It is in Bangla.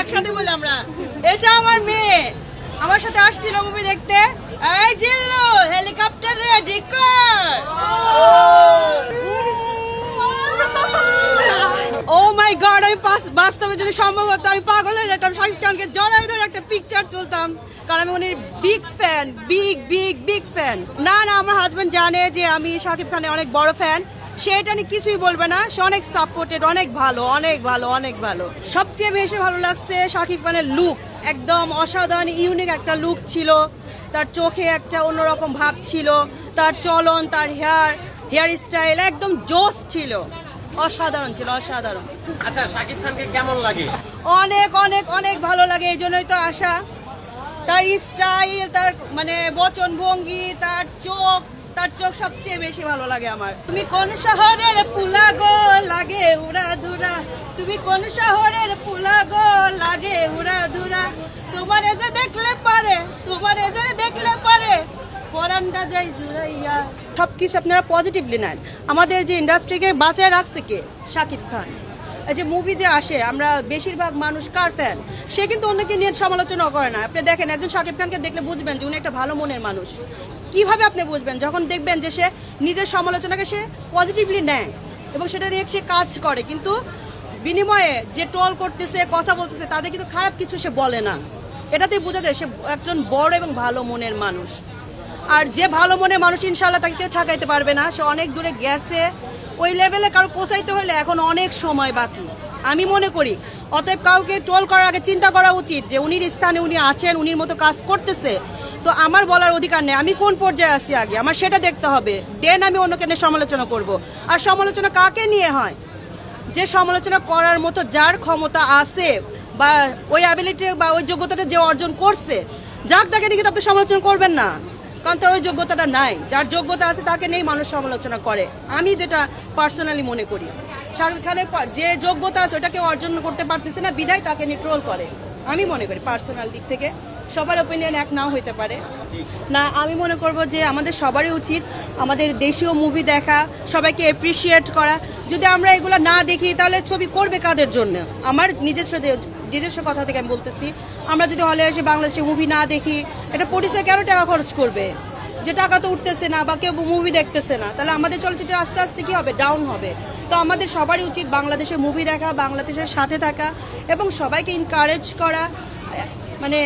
একসাথে বলি আমরা, এটা আমার মেয়ে আমার সাথে আসছিল মুভি দেখতে। এই জিল্লু, হেলিকপ্টার রেডি কর। ও মাই গড, আমি বাস্তবে যদি সম্ভব হতো আমি পাগল হয়ে যেতাম, শাকিব খানকে জড়াই ধরে একটা পিকচার তুলতাম, কারণ আমি উনি বিগ ফ্যান, বিগ ফ্যান। না আমার হাজবেন্ড জানে যে আমি শাকিব খানের অনেক বড় ফ্যান, সেটা নিয়ে কিছুই বলবে না, সে অনেক সাপোর্টেড, অনেক ভালো। সবচেয়ে বেশি ভালো লাগছে শাকিব খানের লুক, একদম অসাধারণ ইউনিক একটা লুক ছিল, তার চোখে একটা অন্যরকম ভাব ছিল, তার চলন, তার হেয়ার স্টাইল একদম জোস ছিল, অসাধারণ ছিল, অসাধারণ। আচ্ছা, শাকিব খানকে কেমন লাগে? অনেক ভালো লাগে, এই জন্যই তো আসা। তার স্টাইল, তার মানে বচন ভঙ্গি, তার চোখ সবচেয়ে বেশি ভালো লাগে আমার। তুমি কোন শহরের পুলা গো লাগে উড়া ধুরা, তুমি কোন শহরের পুলা গো লাগে উড়া ধুরা, তোমারে যে দেখলে পারে পরানটা যাই জুড়াইয়া। সবকিছু আপনারা পজিটিভলি নেন। আমাদের যে ইন্ডাস্ট্রিকে বাঁচায় রাখছে কে? শাকিব খান। এই যে মুভি যে আসে, আমরা বেশিরভাগ মানুষ কার ফ্যান, সে কিন্তু অন্যকে নিয়ে সমালোচনা করে না। আপনি দেখেন, একজন শাকিব খানকে দেখলে বুঝবেন যে উনি একটা ভালো মনের মানুষ। কিভাবে আপনি বুঝবেন? যখন দেখবেন যে সে নিজের সমালোচনাকে সে পজিটিভলি নেয় এবং সেটা নিয়ে সে কাজ করে, কিন্তু বিনিময়ে যে ট্রল করতেছে, কথা বলতেছে, তাদের কিন্তু খারাপ কিছু সে বলে না। এটাতেই বোঝা যায় সে একজন বড় এবং ভালো মনের মানুষ। আর যে ভালো মনের মানুষ, ইনশাল্লাহ তাকে কেউ ঠকাইতে পারবে না। সে অনেক দূরে গেছে, ওই লেভেলে কারো পৌঁছাইতে হলে এখন অনেক সময় বাকি আমি মনে করি। অতএব কাউকে ট্রোল করার আগে চিন্তা করা উচিত যে উনির স্থানে উনি আছেন, উনির মতো কাজ করতেছে, তো আমার বলার অধিকার নেই আমি কোন পর্যায়ে আছি, আগে আমার সেটা দেখতে হবে, দেন আমি অন্যকে নিয়ে সমালোচনা করব। আর সমালোচনা কাকে নিয়ে হয়? যে সমালোচনা করার মতো যার ক্ষমতা আছে বা ওই অ্যাবিলিটি বা ওই যোগ্যতাটা যে অর্জন করছে, যার তাকে নিয়ে কিন্তু আপনি সমালোচনা করবেন না, কারণ তার ওই যোগ্যতাটা নাই। যার যোগ্যতা আছে তাকে নেই মানুষ সমালোচনা করে, আমি যেটা পার্সোনালি মনে করি। শাকিব খানের যে যোগ্যতা আছে ওটাকে অর্জন করতে পারতেছে না, বিধায় তাকে নিয়ে ট্রোল করে, আমি মনে করি পার্সোনাল দিক থেকে। সবার ওপিনিয়ন এক নাও হইতে পারে না, আমি মনে করব যে আমাদের সবারই উচিত আমাদের দেশীয় মুভি দেখা, সবাইকে অ্যাপ্রিসিয়েট করা। যদি আমরা এগুলো না দেখি তাহলে ছবি করবে কাদের জন্য? আমার নিজস্ব কথা থেকে আমি বলতেছি, আমরা যদি হলে এসে বাংলাদেশে মুভি না দেখি, এটা প্রডিউসার কেন টাকা খরচ করবে? যে টাকা তো উঠতেছে না বা কেউ মুভি দেখতেছে না, তাহলে আমাদের চলচ্চিত্র আস্তে আস্তে কি হবে? ডাউন হবে। তো আমাদের সবারই উচিত বাংলাদেশে মুভি দেখা, বাংলাদেশের সাথে থাকা এবং সবাইকে এনকারেজ করা, মানে